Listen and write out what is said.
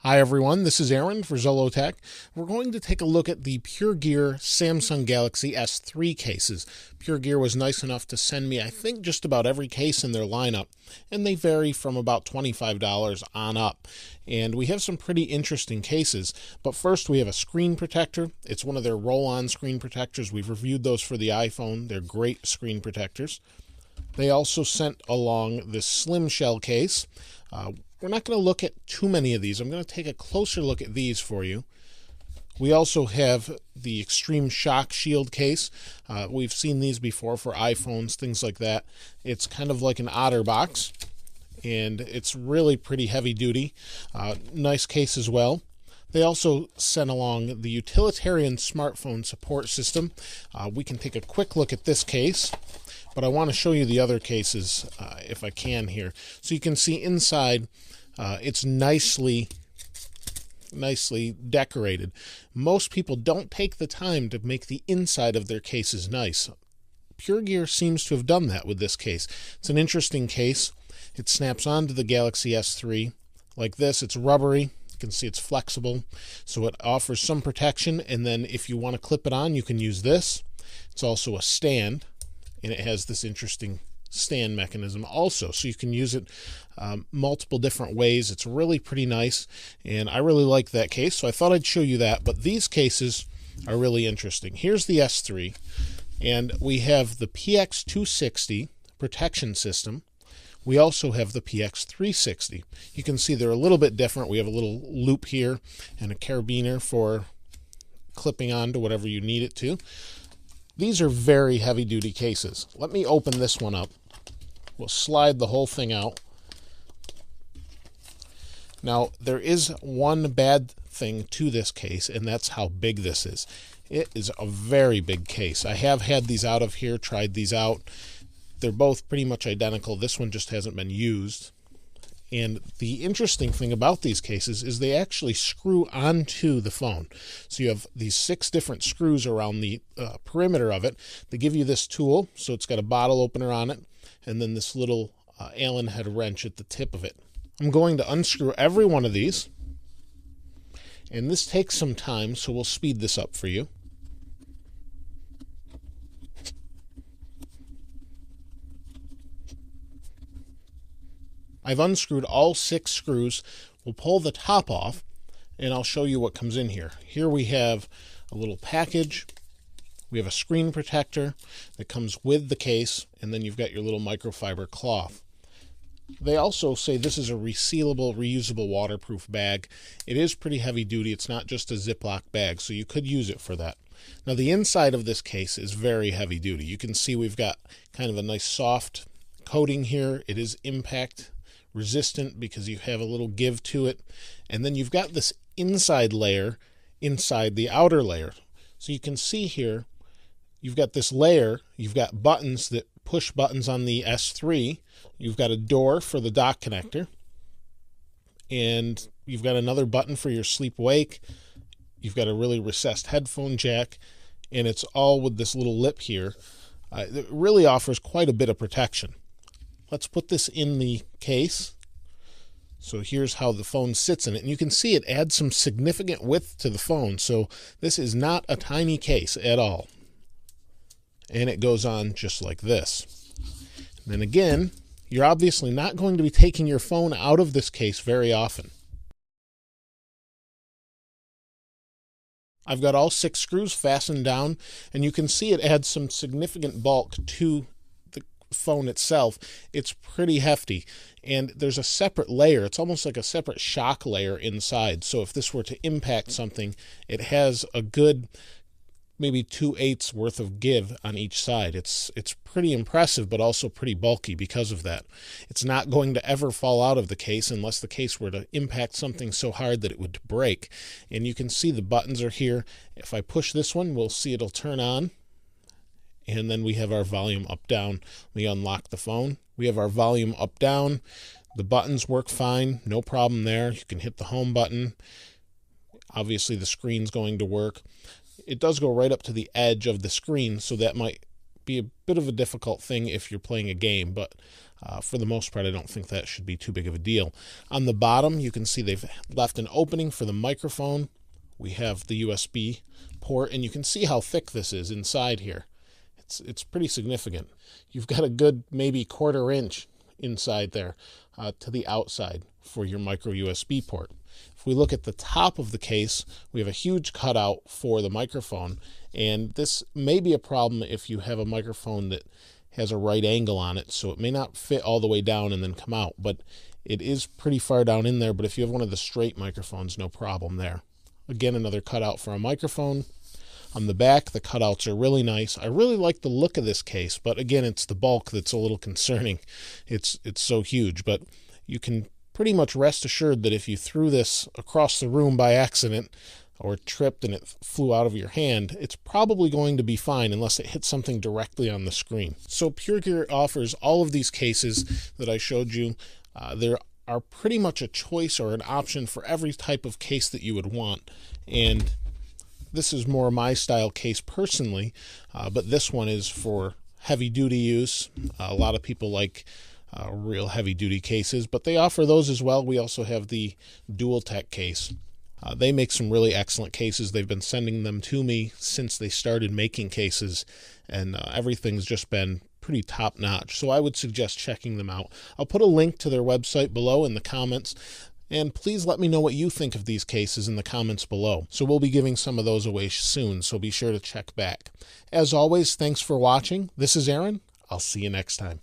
Hi everyone, this is Aaron for Zollotech. We're going to take a look at the Pure Gear Samsung Galaxy S3 cases. Pure Gear was nice enough to send me, I think, just about every case in their lineup, and they vary from about $25 on up. And we have some pretty interesting cases, but first we have a screen protector. It's one of their roll-on screen protectors. We've reviewed those for the iPhone. They're great screen protectors. They also sent along this slim shell case. We're not going to look at too many of these. I'm going to take a closer look at these for you. We also have the Extreme Shock Shield case. We've seen these before for iPhones, things like that. It's kind of like an OtterBox, and it's really pretty heavy duty. Nice case as well. They also sent along the Utilitarian Smartphone Support System. We can take a quick look at this case, but I want to show you the other cases if I can here. So you can see inside it's nicely decorated. Most people don't take the time to make the inside of their cases nice. Pure Gear seems to have done that with this case. It's an interesting case. It snaps onto the Galaxy S3 like this. It's rubbery. You can see it's flexible, so it offers some protection, and then if you want to clip it on, you can use this. It's also a stand, and it has this interesting stand mechanism also, so you can use it multiple different ways. It's really pretty nice, and I really like that case, so I thought I'd show you that. But these cases are really interesting. Here's the S3, and we have the PX260 protection system. We also have the PX360. You can see they're a little bit different. We have a little loop here and a carabiner for clipping onto whatever you need it to. These are very heavy-duty cases. Let me open this one up. We'll slide the whole thing out. Now, there is one bad thing to this case, and that's how big this is. It is a very big case. I have had these out of here, tried these out. They're both pretty much identical. This one just hasn't been used. And the interesting thing about these cases is they actually screw onto the phone. So you have these 6 different screws around the perimeter of it. They give you this tool, so it's got a bottle opener on it, and then this little Allen head wrench at the tip of it. I'm going to unscrew every one of these, and this takes some time, so we'll speed this up for you. I've unscrewed all 6 screws. We'll pull the top off, and I'll show you what comes in here. Here we have a little package. We have a screen protector that comes with the case, and then you've got your little microfiber cloth. They also say this is a resealable, reusable, waterproof bag. It is pretty heavy duty. It's not just a Ziploc bag, so you could use it for that. Now, the inside of this case is very heavy duty. You can see we've got kind of a nice soft coating here. It is impact resistant because you have a little give to it, and then you've got this inside layer inside the outer layer. So you can see here you've got this layer, you've got buttons that push buttons on the S3, you've got a door for the dock connector, and you've got another button for your sleep wake, you've got a really recessed headphone jack, and it's all with this little lip here. It really offers quite a bit of protection. Let's put this in the case. So here's how the phone sits in it. And you can see it adds some significant width to the phone. So this is not a tiny case at all. And it goes on just like this. And then again, you're obviously not going to be taking your phone out of this case very often. I've got all 6 screws fastened down, and you can see it adds some significant bulk to phone itself. It's pretty hefty, and there's a separate layer. It's almost like a separate shock layer inside, so if this were to impact something, it has a good maybe 2/8 worth of give on each side. It's pretty impressive, but also pretty bulky because of that. It's not going to ever fall out of the case unless the case were to impact something so hard that it would break. And you can see the buttons are here. If I push this one, we'll see it'll turn on. And then we have our volume up, down. We unlock the phone. We have our volume up, down. The buttons work fine. No problem there. You can hit the home button. Obviously, the screen's going to work. It does go right up to the edge of the screen, so that might be a bit of a difficult thing if you're playing a game. But For the most part, I don't think that should be too big of a deal. On the bottom, you can see they've left an opening for the microphone. We have the USB port, and you can see how thick this is inside here. It's pretty significant. You've got a good maybe 1/4 inch inside there to the outside for your micro USB port. If we look at the top of the case, we have a huge cutout for the microphone, and this may be a problem if you have a microphone that has a right angle on it, so it may not fit all the way down and then come out, but it is pretty far down in there. But if you have one of the straight microphones, no problem there. Again, another cutout for a microphone. On the back, the cutouts are really nice. I really like the look of this case, but again, it's the bulk that's a little concerning. It's so huge, but you can pretty much rest assured that if you threw this across the room by accident or tripped and it flew out of your hand, it's probably going to be fine unless it hits something directly on the screen. So Pure Gear offers all of these cases that I showed you. There are pretty much a choice or an option for every type of case that you would want, and this is more my style case personally, but this one is for heavy duty use. A lot of people like real heavy duty cases, but they offer those as well. We also have the Dualtech case. They make some really excellent cases. They've been sending them to me since they started making cases, and everything's just been pretty top notch. So I would suggest checking them out. I'll put a link to their website below in the comments. And please let me know what you think of these cases in the comments below. So we'll be giving some of those away soon, so be sure to check back. As always, thanks for watching. This is Aaron. I'll see you next time.